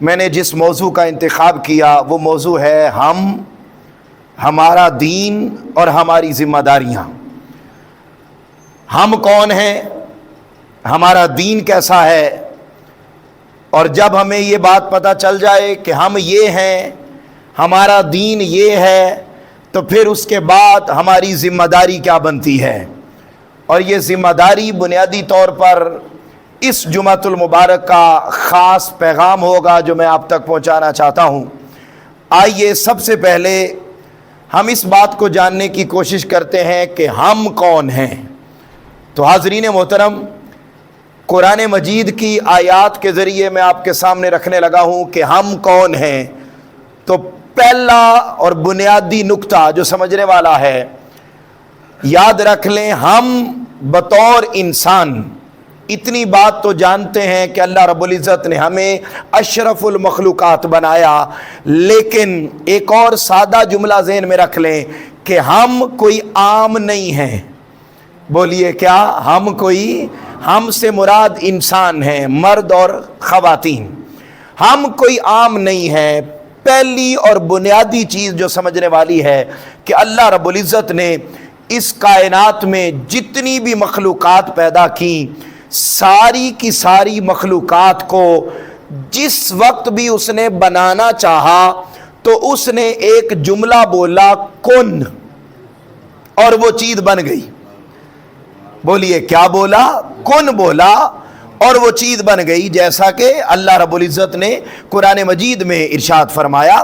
میں نے جس موضوع کا انتخاب کیا وہ موضوع ہے ہمارا دین اور ہماری ذمہ داریاں۔ ہم کون ہیں، ہمارا دین کیسا ہے، اور جب ہمیں یہ بات پتہ چل جائے کہ ہم یہ ہیں، ہمارا دین یہ ہے، تو پھر اس کے بعد ہماری ذمہ داری کیا بنتی ہے۔ اور یہ ذمہ داری بنیادی طور پر اس جمعۃ المبارک کا خاص پیغام ہوگا جو میں آپ تک پہنچانا چاہتا ہوں۔ آئیے سب سے پہلے ہم اس بات کو جاننے کی کوشش کرتے ہیں کہ ہم کون ہیں۔ تو حاضرین محترم، قرآن مجید کی آیات کے ذریعے میں آپ کے سامنے رکھنے لگا ہوں کہ ہم کون ہیں۔ تو پہلا اور بنیادی نقطہ جو سمجھنے والا ہے، یاد رکھ لیں، ہم بطور انسان اتنی بات تو جانتے ہیں کہ اللہ رب العزت نے ہمیں اشرف المخلوقات بنایا، لیکن ایک اور سادہ جملہ ذہن میں رکھ لیں کہ ہم کوئی عام نہیں ہیں۔ بولیے کیا؟ ہم سے مراد انسان ہیں، مرد اور خواتین۔ ہم کوئی عام نہیں ہیں۔ پہلی اور بنیادی چیز جو سمجھنے والی ہے کہ اللہ رب العزت نے اس کائنات میں جتنی بھی مخلوقات پیدا کی، ساری کی ساری مخلوقات کو جس وقت بھی اس نے بنانا چاہا تو اس نے ایک جملہ بولا، کن، اور وہ چیز بن گئی۔ بولیے کیا بولا؟ کن بولا اور وہ چیز بن گئی، جیسا کہ اللہ رب العزت نے قرآن مجید میں ارشاد فرمایا،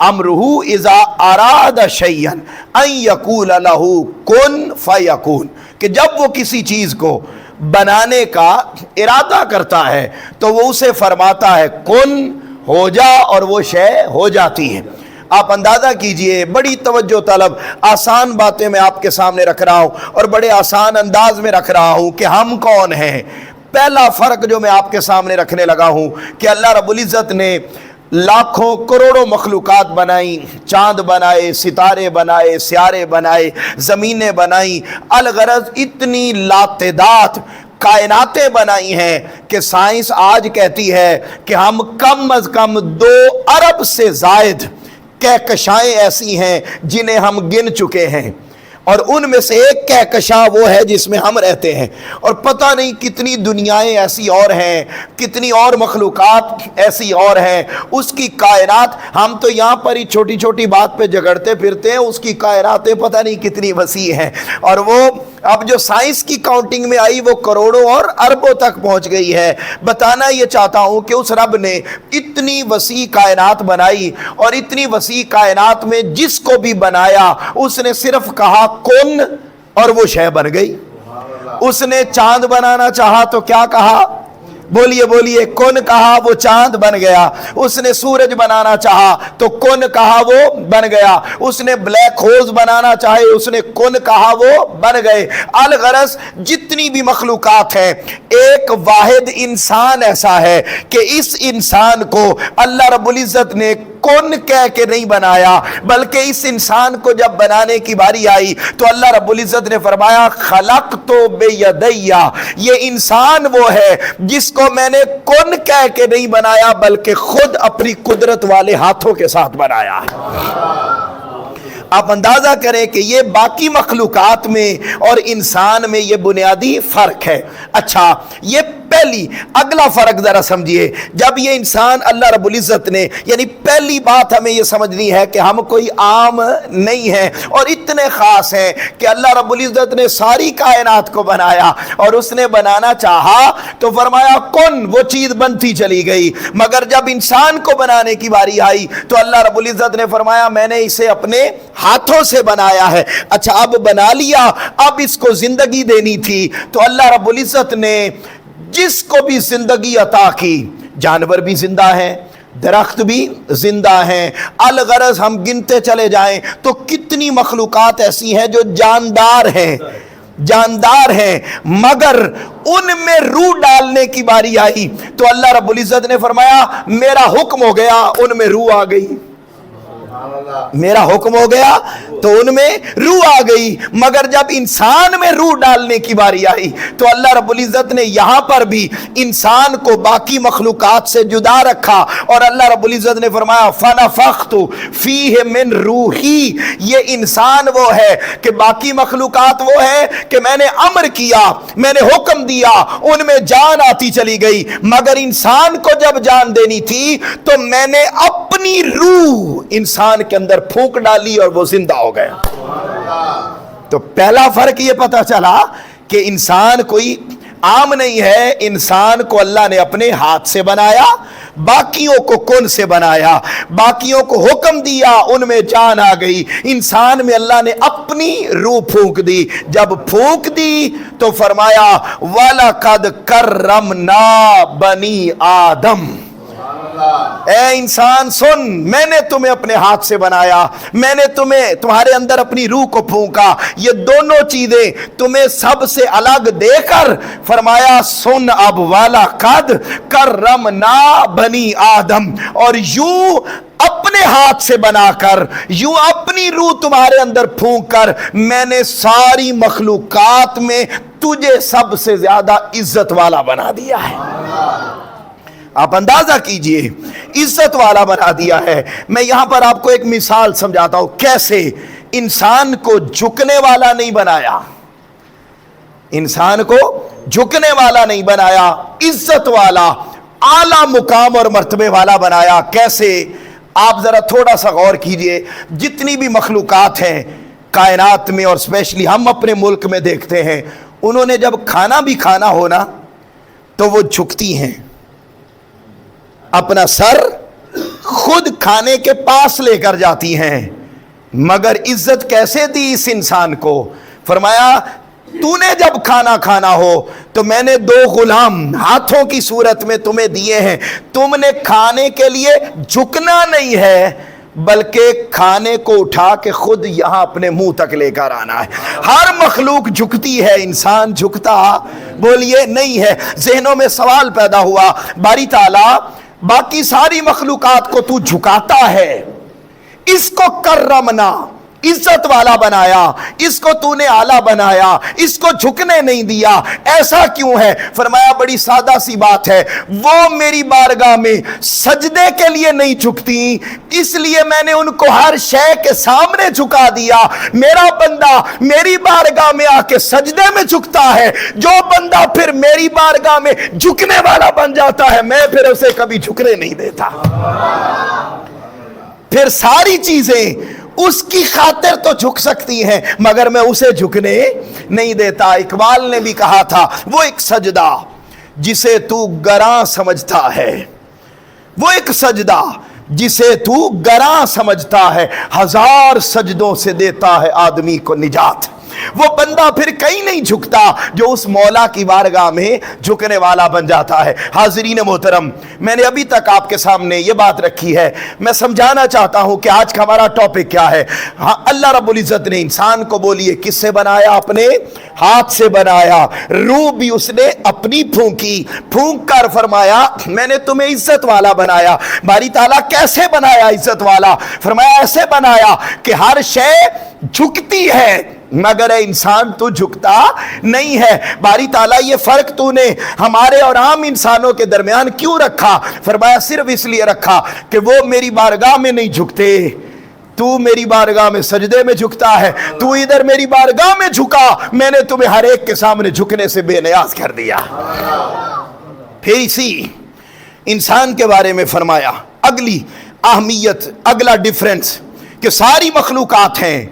امرہ اذا اراد شیئا ان یقول لہ کن فیکون، کہ جب وہ کسی چیز کو بنانے کا ارادہ کرتا ہے تو وہ اسے فرماتا ہے کن، ہو جا، اور وہ شے ہو جاتی ہے۔ آپ اندازہ کیجئے، بڑی توجہ طلب آسان باتیں میں آپ کے سامنے رکھ رہا ہوں اور بڑے آسان انداز میں رکھ رہا ہوں کہ ہم کون ہیں۔ پہلا فرق جو میں آپ کے سامنے رکھنے لگا ہوں کہ اللہ رب العزت نے لاکھوں کروڑوں مخلوقات بنائی، چاند بنائے، ستارے بنائے، سیارے بنائے، زمینیں بنائیں، الغرض اتنی لاتعداد کائناتیں بنائی ہیں کہ سائنس آج کہتی ہے کہ ہم کم از کم 2 ارب سے زائد کہکشائیں ایسی ہیں جنہیں ہم گن چکے ہیں، اور ان میں سے ایک کہکشاں وہ ہے جس میں ہم رہتے ہیں، اور پتہ نہیں کتنی دنیایں ایسی اور ہیں، کتنی اور مخلوقات ایسی اور ہیں۔ اس کی کائنات، ہم تو یہاں پر ہی چھوٹی چھوٹی بات پہ جھگڑتے پھرتے ہیں، اس کی کائناتیں پتہ نہیں کتنی وسیع ہیں، اور وہ اب جو سائنس کی کاؤنٹنگ میں آئی وہ کروڑوں اور اربوں تک پہنچ گئی ہے۔ بتانا یہ چاہتا ہوں کہ اس رب نے اتنی وسیع کائنات بنائی، اور اتنی وسیع کائنات میں جس کو بھی بنایا اس نے صرف کہا کن، اور وہ شے بن گئی۔ اس نے چاند بنانا چاہا تو کیا کہا؟ بولیے کن کہا، وہ چاند بن گیا۔ اس نے سورج بنانا چاہا تو کن کہا، وہ بن گیا۔ اس نے بلیک ہولز بنانا چاہے، اس نے کن کہا، وہ بن گئے۔ الغرض جتنی بھی مخلوقات ہیں، ایک واحد انسان ایسا ہے کہ اس انسان کو اللہ رب العزت نے کن کہہ کے نہیں بنایا، بلکہ اس انسان کو جب بنانے کی باری آئی تو اللہ رب العزت نے فرمایا خلقت بیدیا، یہ انسان وہ ہے جس کو میں نے کن کہہ کے نہیں بنایا بلکہ خود اپنی قدرت والے ہاتھوں کے ساتھ بنایا ہے۔ آپ اندازہ کریں کہ یہ باقی مخلوقات میں اور انسان میں یہ بنیادی فرق ہے۔ اچھا، یہ پہلی اگلا فرق ذرا سمجھیے، جب یہ انسان اللہ رب العزت نے، یعنی پہلی بات ہمیں یہ سمجھنی ہے کہ ہم کوئی عام نہیں ہیں اور اتنے خاص ہیں کہ اللہ رب العزت نے ساری کائنات کو بنایا، اور اس نے بنانا چاہا تو فرمایا کن، وہ چیز بنتی چلی گئی۔ مگر جب انسان کو بنانے کی باری آئی تو اللہ رب العزت نے فرمایا میں نے اسے اپنے ہاتھوں سے بنایا ہے۔ اچھا، اب بنا لیا، اب اس کو زندگی دینی تھی تو اللہ رب العزت نے جس کو بھی زندگی عطا کی، جانور بھی زندہ ہیں، درخت بھی زندہ ہیں، الغرض ہم گنتے چلے جائیں تو کتنی مخلوقات ایسی ہیں جو جاندار ہیں، مگر ان میں روح ڈالنے کی باری آئی تو اللہ رب العزت نے فرمایا میرا حکم ہو گیا، ان میں روح آ گئی۔ میرا حکم ہو گیا تو ان میں روح آ گئی، مگر جب انسان میں روح ڈالنے کی باری آئی تو اللہ رب العزت نے یہاں پر بھی انسان کو باقی مخلوقات سے جدا رکھا، اور اللہ رب العزت نے فرمایا فَنَفَخْتُ فِيهِ مِن روحی، یہ انسان وہ ہے کہ باقی مخلوقات وہ ہے کہ میں نے امر کیا، میں نے حکم دیا، ان میں جان آتی چلی گئی، مگر انسان کو جب جان دینی تھی تو میں نے اپنی روح انسان کے اندر پھونک ڈالی اور وہ زندہ ہو گیا۔ تو پہلا فرق یہ پتا چلا کہ انسان کوئی عام نہیں ہے، انسان کو اللہ نے اپنے ہاتھ سے بنایا، باقیوں کو کون سے بنایا، باقیوں کو حکم دیا، ان میں جان آ گئی، انسان میں اللہ نے اپنی روح پھونک دی، جب پھونک دی تو فرمایا وَلَقَدْ كَرَّمْنَا بَنِي آدم، اے انسان سن، میں نے تمہیں اپنے ہاتھ سے بنایا، میں نے تمہارے اندر اپنی روح کو پھونکا، یہ دونوں چیزیں تمہیں سب سے الگ دے کر فرمایا سن اب وَلَقَدْ كَرَّمْنَا بَنِي آدم، اور یوں اپنے ہاتھ سے بنا کر، یوں اپنی روح تمہارے اندر پھونک کر میں نے ساری مخلوقات میں تجھے سب سے زیادہ عزت والا بنا دیا ہے۔ آپ اندازہ کیجئے، عزت والا بنا دیا ہے۔ میں یہاں پر آپ کو ایک مثال سمجھاتا ہوں کیسے انسان کو جھکنے والا نہیں بنایا، انسان کو جھکنے والا نہیں بنایا، عزت والا، اعلیٰ مقام اور مرتبے والا بنایا۔ کیسے؟ آپ ذرا تھوڑا سا غور کیجئے، جتنی بھی مخلوقات ہیں کائنات میں اور اسپیشلی ہم اپنے ملک میں دیکھتے ہیں، انہوں نے جب کھانا بھی کھانا ہونا تو وہ جھکتی ہیں، اپنا سر خود کھانے کے پاس لے کر جاتی ہیں، مگر عزت کیسے دی اس انسان کو؟ فرمایا تو نے جب کھانا کھانا ہو تو میں نے 2 غلام ہاتھوں کی صورت میں تمہیں دیے ہیں، تم نے کھانے کے لیے جھکنا نہیں ہے بلکہ کھانے کو اٹھا کے خود یہاں اپنے منہ تک لے کر آنا ہے۔ ہر مخلوق جھکتی ہے، انسان جھکتا بولیے نہیں ہے۔ ذہنوں میں سوال پیدا ہوا، باری تعالیٰ باقی ساری مخلوقات کو تو جھکاتا ہے، اس کو کرمنا، عزت والا بنایا، اس کو تو نے اعلیٰ بنایا، اس کو جھکنے نہیں دیا، ایسا کیوں ہے؟ فرمایا بڑی سادہ سی بات ہے، وہ میری بارگاہ میں سجدے کے لیے نہیں جھکتی، اس لیے میں نے ان کو ہر شے کے سامنے جھکا دیا۔ میرا بندہ میری بارگاہ میں آ کے سجدے میں جھکتا ہے، جو بندہ پھر میری بارگاہ میں جھکنے والا بن جاتا ہے میں پھر اسے کبھی جھکنے نہیں دیتا، پھر ساری چیزیں اس کی خاطر تو جھک سکتی ہیں مگر میں اسے جھکنے نہیں دیتا۔ اقبال نے بھی کہا تھا وہ ایک سجدہ جسے تو گراں سمجھتا ہے، وہ ایک سجدہ جسے تو گراں سمجھتا ہے، 1000 سجدوں سے دیتا ہے آدمی کو نجات۔ وہ بندہ پھر کہیں نہیں جھکتا جو اس مولا کی بارگاہ میں جھکنے والا بن جاتا ہے۔ حاضرین محترم، میں نے ابھی تک آپ کے سامنے یہ بات رکھی ہے، میں سمجھانا چاہتا ہوں کہ آج کا ہمارا ٹاپک کیا ہے۔ ہاں، اللہ رب العزت نے انسان کو بولیے کس سے بنایا؟ اپنے ہاتھ سے بنایا، روح بھی اس نے اپنی پھونکی، پھونک کر فرمایا میں نے تمہیں عزت والا بنایا۔ باری تعالیٰ کیسے بنایا عزت والا؟ فرمایا ایسے بنایا کہ ہر شے جھکتی ہے مگر اے انسان تو جھکتا نہیں ہے۔ باری تعالیٰ یہ فرق تو نے ہمارے اور عام انسانوں کے درمیان کیوں رکھا؟ فرمایا صرف اس لیے رکھا کہ وہ میری بارگاہ میں نہیں جھکتے، تو میری بارگاہ میں سجدے میں جھکتا ہے، تو ادھر میری بارگاہ میں جھکا، میں نے تمہیں ہر ایک کے سامنے جھکنے سے بے نیاز کر دیا۔ پھر اسی انسان کے بارے میں فرمایا اگلی اہمیت، اگلا ڈیفرنس کہ ساری مخلوقات ہیں۔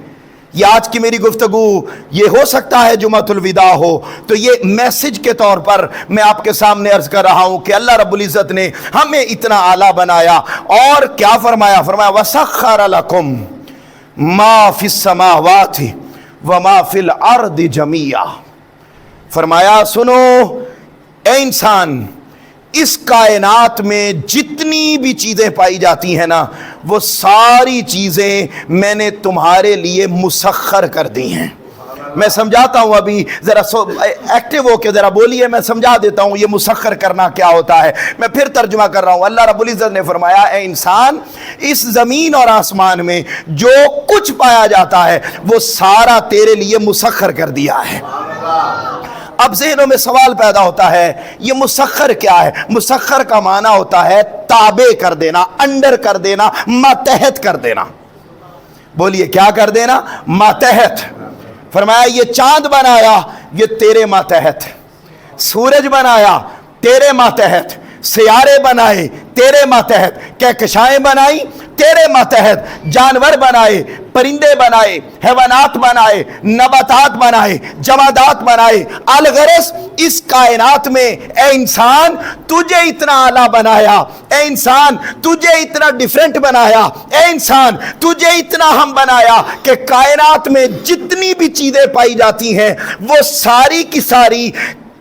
یہ آج کی میری گفتگو یہ ہو سکتا ہے جمعۃ الوداع ہو، تو یہ میسج کے طور پر میں آپ کے سامنے عرض کر رہا ہوں کہ اللہ رب العزت نے ہمیں اتنا اعلیٰ بنایا، اور کیا فرمایا؟ فرمایا وَسَخَّرَ لَكُمْ مَا فِي السَّمَاوَاتِ وَمَا فِي الْأَرْضِ جَمِيعًا۔ فرمایا سنو اے انسان، اس کائنات میں جتنی بھی چیزیں پائی جاتی ہیں نا، وہ ساری چیزیں میں نے تمہارے لیے مسخر کر دی ہیں۔ میں سمجھاتا ہوں، ابھی ذرا ایکٹیو ہو کے ذرا بولیے، میں سمجھا دیتا ہوں یہ مسخر کرنا کیا ہوتا ہے۔ میں پھر ترجمہ کر رہا ہوں۔ اللہ رب العزت نے فرمایا اے انسان، اس زمین اور آسمان میں جو کچھ پایا جاتا ہے وہ سارا تیرے لیے مسخر کر دیا ہے۔ اب ذہنوں میں سوال پیدا ہوتا ہے یہ مسخر کیا ہے؟ مسخر کا معنی ہوتا ہے تابع کر دینا، انڈر کر دینا، ماتحت کر دینا۔ بولیے کیا کر دینا؟ ماتحت۔ فرمایا یہ چاند بنایا یہ تیرے ماتحت، سورج بنایا تیرے ماتحت، سیارے بنائے تیرے ماتحت، کہکشائیں بنائی تیرے ماتحت، جانور بنائے، پرندے بنائے، حیوانات بنائے، نباتات بنائے، جمادات بنائے۔ الغرض اس کائنات میں اے انسان تجھے اتنا اعلیٰ بنایا، اے انسان تجھے اتنا ڈیفرنٹ بنایا، اے انسان تجھے اتنا ہم بنایا کہ کائنات میں جتنی بھی چیزیں پائی جاتی ہیں وہ ساری کی ساری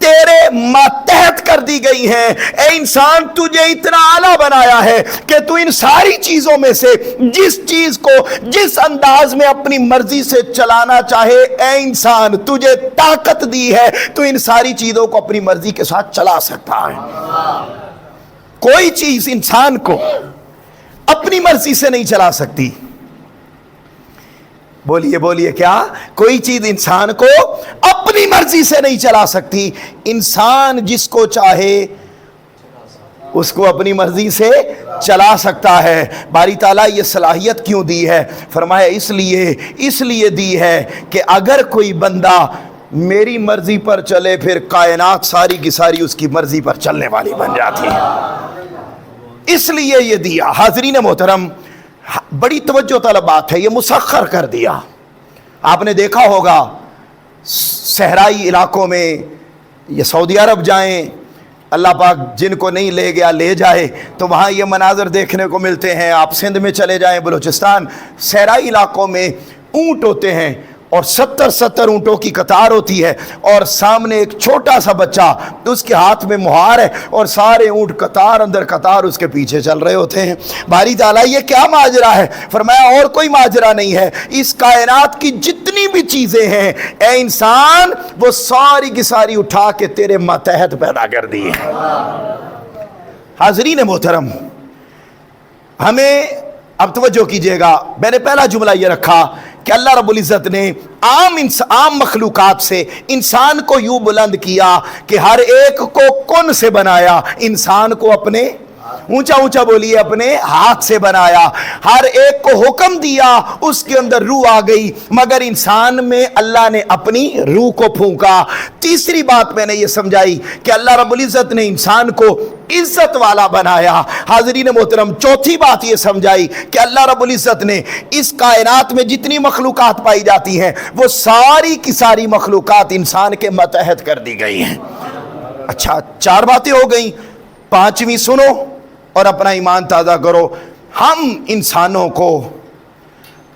تیرے ماتحت کر دی گئی ہیں۔ اے انسان تجھے اتنا اعلیٰ بنایا ہے کہ تو ان ساری چیزوں میں سے جس چیز کو جس انداز میں اپنی مرضی سے چلانا چاہے، اے انسان تجھے طاقت دی ہے تو ان ساری چیزوں کو اپنی مرضی کے ساتھ چلا سکتا ہے۔ کوئی چیز انسان کو اپنی مرضی سے نہیں چلا سکتی۔ بولیے بولیے کیا؟ کوئی چیز انسان کو اپنی مرضی سے نہیں چلا سکتی۔ انسان جس کو چاہے اس کو اپنی مرضی سے چلا سکتا ہے۔ باری تعالیٰ یہ صلاحیت کیوں دی ہے؟ فرمایا اس لیے دی ہے کہ اگر کوئی بندہ میری مرضی پر چلے پھر کائنات ساری کی ساری اس کی مرضی پر چلنے والی بن جاتی ہے، اس لیے یہ دیا۔ حاضرین محترم، بڑی توجہ طلب بات ہے، یہ مسخر کر دیا۔ آپ نے دیکھا ہوگا صحرائی علاقوں میں، یہ سعودی عرب جائیں، اللہ پاک جن کو نہیں لے گیا لے جائے، تو وہاں یہ مناظر دیکھنے کو ملتے ہیں۔ آپ سندھ میں چلے جائیں، بلوچستان، صحرائی علاقوں میں اونٹ ہوتے ہیں اور 70 اونٹوں کی قطار ہوتی ہے، اور سامنے ایک چھوٹا سا بچہ، اس کے ہاتھ میں مہار ہے اور سارے اونٹ قطار اندر قطار اس کے پیچھے چل رہے ہوتے ہیں۔ باری تعالیٰ یہ کیا ماجرا ہے؟ فرمایا اور کوئی ماجرا نہیں ہے، اس کائنات کی جتنی بھی چیزیں ہیں اے انسان وہ ساری کی ساری اٹھا کے تیرے ماتحت پیدا کر دی ہے۔ حاضرین محترم، ہمیں اب توجہ کیجئے گا، میں نے پہلا جملہ یہ رکھا کہ اللہ رب العزت نے عام مخلوقات سے انسان کو یوں بلند کیا کہ ہر ایک کو کن سے بنایا، انسان کو اپنے اونچا بولیے اپنے ہاتھ سے بنایا، ہر ایک کو حکم دیا، اس کے اندر روح آ گئی، مگر انسان میں اللہ نے اپنی روح کو پھونکا۔ تیسری بات میں نے یہ سمجھائی کہ اللہ رب العزت نے انسان کو عزت والا بنایا۔ حاضرین محترم، چوتھی بات یہ سمجھائی کہ اللہ رب العزت نے اس کائنات میں جتنی مخلوقات پائی جاتی ہیں وہ ساری کی ساری مخلوقات انسان کے ماتحت کر دی گئی ہیں۔ اچھا، 4 باتیں ہو گئیں، 5ویں سنو اور اپنا ایمان تازہ کرو۔ ہم انسانوں کو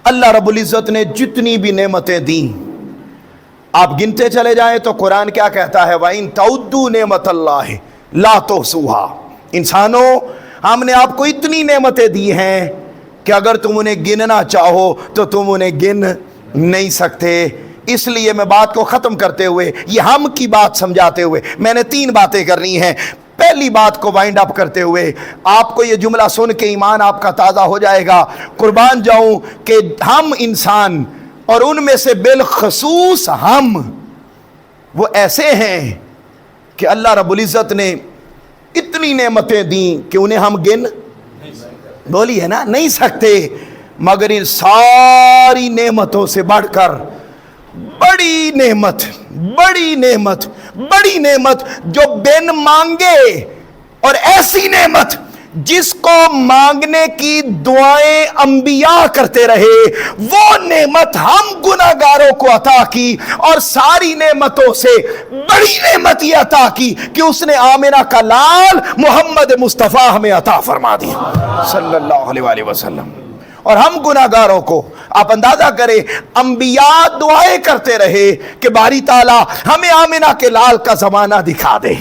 اللہ رب العزت نے جتنی بھی نعمتیں دیں، آپ گنتے چلے جائیں تو قرآن کیا کہتا ہے؟ وَإِن تَعُدُّوا نِعْمَتَ اللَّهِ لَا تُحْصُوهَا۔ انسانوں، ہم نے آپ کو اتنی نعمتیں دی ہیں کہ اگر تم انہیں گننا چاہو تو تم انہیں گن نہیں سکتے۔ اس لیے میں بات کو ختم کرتے ہوئے، یہ ہم کی بات سمجھاتے ہوئے میں نے 3 باتیں کرنی ہیں۔ پہلی بات کو وائنڈ اپ کرتے ہوئے آپ کو یہ جملہ سن کے ایمان آپ کا تازہ ہو جائے گا۔ قربان جاؤں کہ ہم انسان، اور ان میں سے بالخصوص ہم، وہ ایسے ہیں کہ اللہ رب العزت نے اتنی نعمتیں دیں کہ انہیں ہم گن بولی ہے نا نہیں سکتے، مگر ان ساری نعمتوں سے بڑھ کر بڑی نعمت جو بن مانگے، اور ایسی نعمت جس کو مانگنے کی دعائیں انبیاء کرتے رہے، وہ نعمت ہم گناہگاروں کو عطا کی، اور ساری نعمتوں سے بڑی نعمت یہ عطا کی کہ اس نے آمنہ کا لال محمد مصطفیٰ ہمیں عطا فرما دیا صلی اللہ علیہ وآلہ وسلم۔ اور ہم گناہگاروں کو، آپ اندازہ کریں، انبیاء دعائیں کرتے رہے کہ باری تعالیٰ ہمیں آمنہ کے لال کا زمانہ دکھا دے،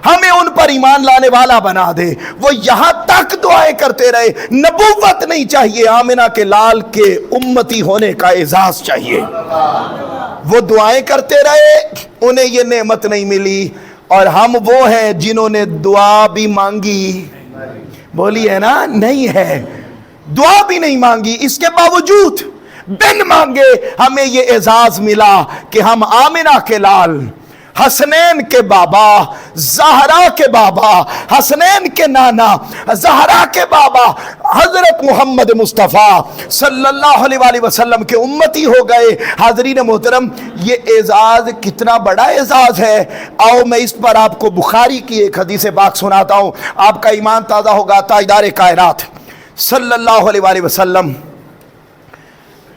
ہمیں ان پر ایمان لانے والا بنا دے۔ وہ یہاں تک دعائیں کرتے رہے، نبوت نہیں چاہیے، آمنہ کے لال کے امتی ہونے کا اعزاز چاہیے۔ وہ دعائیں کرتے رہے, انہیں یہ نعمت نہیں ملی, اور ہم وہ ہیں جنہوں نے دعا بھی مانگی, بولی ہے نا, نہیں ہے, دعا بھی نہیں مانگی, اس کے باوجود بن مانگے ہمیں یہ اعزاز ملا کہ ہم آمنہ کے لال, حسنین کے بابا, زہرا کے بابا, حسنین کے نانا, زہرا کے بابا حضرت محمد مصطفیٰ صلی اللہ علیہ وآلہ وسلم کے امتی ہو گئے. حاضرین محترم, یہ اعزاز کتنا بڑا اعزاز ہے. آؤ میں اس پر آپ کو بخاری کی ایک حدیث پاک سناتا ہوں, آپ کا ایمان تازہ ہوگا. تاجدار کائنات صلی اللہ علیہ وآلہ وسلم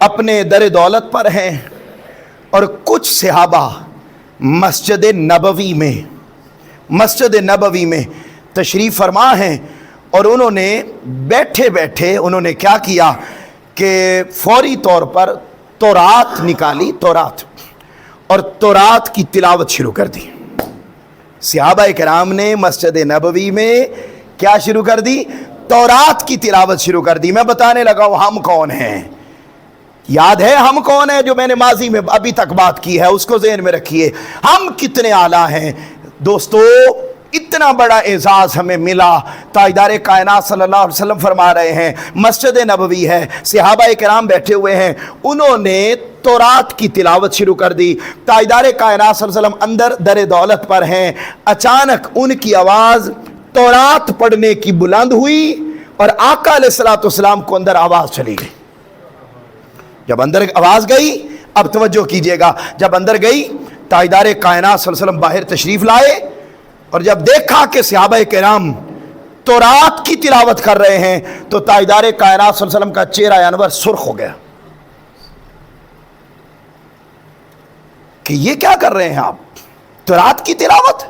اپنے در دولت پر ہیں, اور کچھ صحابہ مسجد نبوی میں تشریف فرما ہیں, اور انہوں نے بیٹھے بیٹھے انہوں نے کیا کیا کہ فوری طور پر تورات نکالی, تورات, اور تورات کی تلاوت شروع کر دی. صحابہ کرام نے مسجد نبوی میں کیا شروع کر دی؟ تورات کی تلاوت شروع کر دی. میں بتانے لگا ہوں ہم کون ہیں. یاد ہے ہم کون ہیں؟ جو میں نے ماضی میں ابھی تک بات کی ہے اس کو ذہن میں رکھیے. ہم کتنے اعلیٰ ہیں دوستو, اتنا بڑا اعزاز ہمیں ملا. تاجدار کائنات صلی اللہ علیہ وسلم فرما رہے ہیں مسجد نبوی ہے, صحابہ کرام بیٹھے ہوئے ہیں, انہوں نے تورات کی تلاوت شروع کر دی. تاجدار کائنات صلی اللہ علیہ وسلم اندر در دولت پر ہیں, اچانک ان کی آواز تورات پڑھنے کی بلند ہوئی, اور آقا علیہ السلام کو اندر آواز چلی گئی. جب اندر آواز گئی, اب توجہ کیجئے گا, جب اندر گئی تاجدار کائنات صلی اللہ علیہ وسلم باہر تشریف لائے, اور جب دیکھا کہ صحابہ کرام تورات کی تلاوت کر رہے ہیں تو تاجدار کائنات صلی اللہ علیہ وسلم کا چہرہ انور سرخ ہو گیا کہ یہ کیا کر رہے ہیں آپ, تورات کی تلاوت.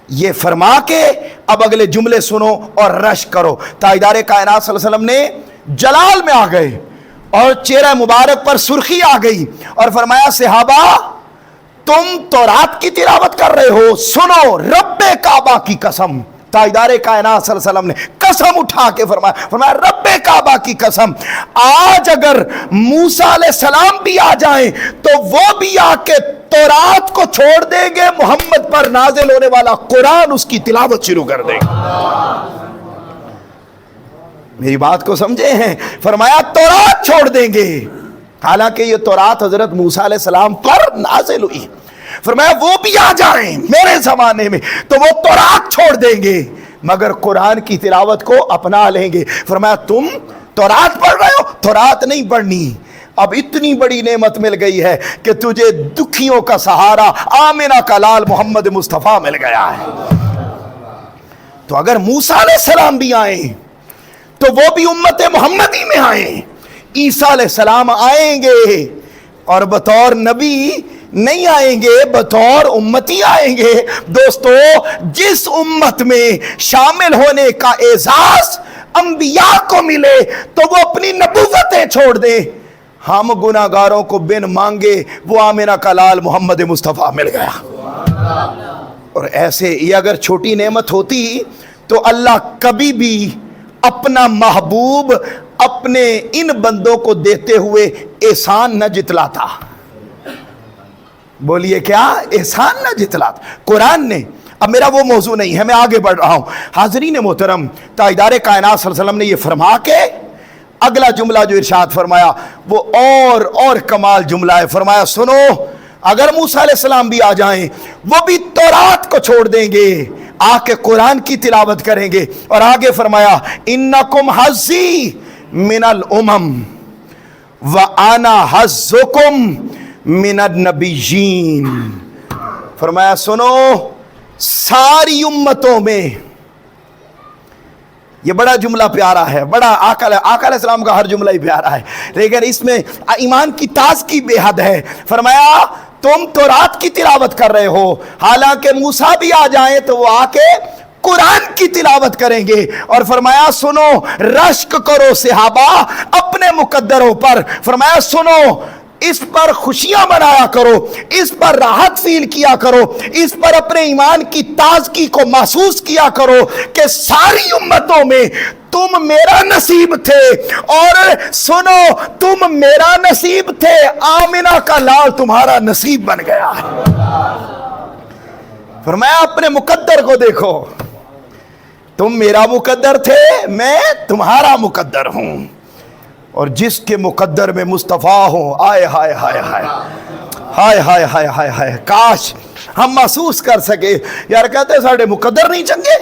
یہ فرما کے اب اگلے جملے سنو اور رشک کرو. تاجدار کائنات صلی اللہ علیہ وسلم نے جلال میں آ گئے, اور چہرہ مبارک پر سرخی آ گئی, اور فرمایا صحابہ تم تورات کی تلاوت کر رہے ہو, سنو رب کعبہ کی قسم. تاجدار کائنات صلی اللہ علیہ وسلم نے قسم اٹھا کے فرمایا رب کعبہ کی قسم, آج اگر موسیٰ علیہ السلام بھی آ جائیں تو وہ بھی آ کے تورات کو چھوڑ دیں گے, محمد پر نازل ہونے والا قرآن اس کی تلاوت شروع کر دیں گے. میری بات کو سمجھے ہیں؟ فرمایا تورات چھوڑ دیں گے, حالانکہ یہ تورات حضرت موسیٰ علیہ السلام پر نازل ہوئی. فرمایا وہ بھی آ جائیں میرے زمانے میں تو وہ تورات چھوڑ دیں گے, مگر قرآن کی تلاوت کو اپنا لیں گے. فرمایا تم تورات پڑھ رہے ہو, تورات نہیں پڑھنی, اب اتنی بڑی نعمت مل گئی ہے کہ تجھے دکھیوں کا سہارا آمنہ کا لال محمد مصطفیٰ مل گیا ہے. تو اگر موسیٰ علیہ السلام بھی آئیں تو وہ بھی امت محمدی میں آئیں. عیسیٰ علیہ السلام آئیں گے اور بطور نبی نہیں آئیں گے, بطور امتی آئیں گے. دوستو جس امت میں شامل ہونے کا اعزاز انبیاء کو ملے تو وہ اپنی نبوتیں چھوڑ دیں. ہم گناہگاروں کو بن مانگے وہ آمنہ کا لال محمد مصطفیٰ مل گیا. اور ایسے یہ اگر چھوٹی نعمت ہوتی تو اللہ کبھی بھی اپنا محبوب اپنے ان بندوں کو دیتے ہوئے احسان نہ جتلاتا. بولیے کیا احسان نہ جتلاتا قرآن نے. اب میرا وہ موضوع نہیں ہے, میں آگے بڑھ رہا ہوں. حاضرین محترم, تاجدار کائنات صلی اللہ علیہ وسلم نے یہ فرما کے اگلا جملہ جو ارشاد فرمایا وہ اور کمال جملہ ہے. فرمایا سنو اگر موسیٰ علیہ السلام بھی آ جائیں وہ بھی تورات کو چھوڑ دیں گے, آ کے قرآن کی تلاوت کریں گے. اور آگے فرمایا انکم حظی من الامم وانا حظکم من النبیین. فرمایا سنو ساری امتوں میں, یہ بڑا جملہ پیارا ہے, بڑا آقا علیہ السلام کا ہر جملہ ہی پیارا ہے, لیکن اس میں ایمان کی تازگی بے حد ہے. فرمایا تم تورات کی تلاوت کر رہے ہو, حالانکہ موسیٰ بھی آ جائیں تو وہ آ کے قرآن کی تلاوت کریں گے. اور فرمایا سنو رشک کرو صحابہ اپنے مقدروں پر. فرمایا سنو اس پر خوشیاں منایا کرو، اس پر راحت فیل کیا کرو، اس پر اپنے ایمان کی تازگی کو محسوس کیا کرو کہ ساری امتوں میں تم میرا نصیب تھے، اور سنو تم میرا نصیب تھے، آمنہ کا لال تمہارا نصیب بن گیا ہے۔ فرمایا اپنے مقدر کو دیکھو، تم میرا مقدر تھے، میں تمہارا مقدر ہوں، اور جس کے مقدر میں مصطفیٰ ہوں، آئے ہائے ہائے ہائے ہائے ہائے ہائے ہائے ہائے، کاش ہم محسوس کر سکے۔ یار کہتے ہیں ساڑھے مقدر نہیں چنگے،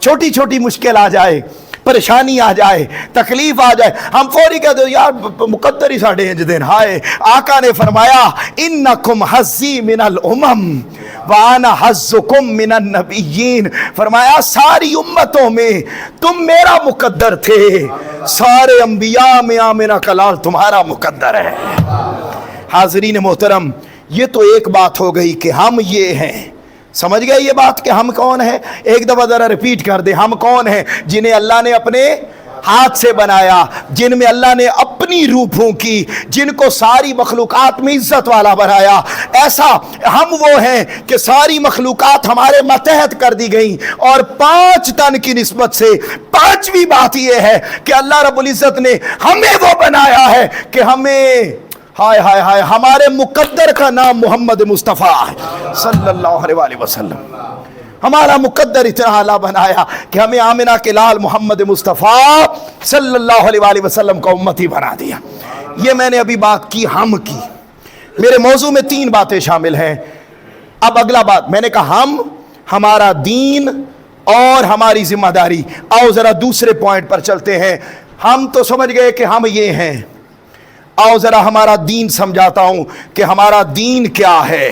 چھوٹی چھوٹی مشکل آ جائے، پریشانی آ جائے، تکلیف آ جائے، ہم فوری کہتے ہیں یار مقدر ہی ساڑھے ہیں جدین۔ ہائے، آقا نے فرمایا انکم حظی من الامم وانا حظکم من النبیین، فرمایا ساری امتوں میں تم میرا مقدر تھے، سارے انبیاء میں آمنہ کا لال تمہارا مقدر ہے۔ حاضرین محترم، یہ تو ایک بات ہو گئی کہ ہم یہ ہیں، سمجھ گئے یہ بات کہ ہم کون ہیں؟ ایک دفعہ ذرا ریپیٹ کر دیں، ہم کون ہیں؟ جنہیں اللہ نے اپنے ہاتھ سے بنایا، جن میں اللہ نے اپنی روح پھونکی، جن کو ساری مخلوقات میں عزت والا بنایا، ایسا ہم وہ ہیں کہ ساری مخلوقات ہمارے ماتحت کر دی گئیں، اور 5 تن کی نسبت سے 5ویں بات یہ ہے کہ اللہ رب العزت نے ہمیں وہ بنایا ہے کہ ہمیں ہائے ہائے ہائے ہمارے مقدر کا نام محمد مصطفیٰ ہے صلی اللہ علیہ وآلہ وسلم۔ ہمارا مقدر اتنا اعلیٰ بنایا کہ ہمیں آمنہ کے لال محمد مصطفیٰ صلی اللہ علیہ وآلہ وسلم کا امتی بنا دیا۔ یہ میں نے ابھی بات کی ہم کی، میرے موضوع میں 3 باتیں شامل ہیں۔ اب اگلا بات میں نے کہا ہم، ہمارا دین اور ہماری ذمہ داری۔ آؤ ذرا دوسرے پوائنٹ پر چلتے ہیں۔ ہم تو سمجھ گئے کہ ہم یہ ہیں، آؤ ذرا ہمارا دین سمجھاتا ہوں کہ ہمارا دین کیا ہے۔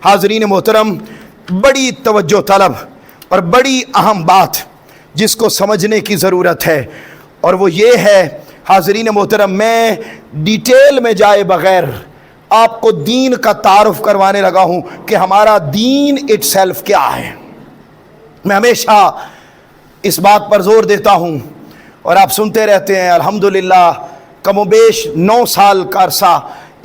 حاضرین محترم، بڑی توجہ طلب اور بڑی اہم بات جس کو سمجھنے کی ضرورت ہے، اور وہ یہ ہے حاضرین محترم، میں ڈیٹیل میں جائے بغیر آپ کو دین کا تعارف کروانے لگا ہوں کہ ہمارا دین اٹ سیلف کیا ہے۔ میں ہمیشہ اس بات پر زور دیتا ہوں اور آپ سنتے رہتے ہیں، الحمدللہ کم و بیش 9 سال کا عرصہ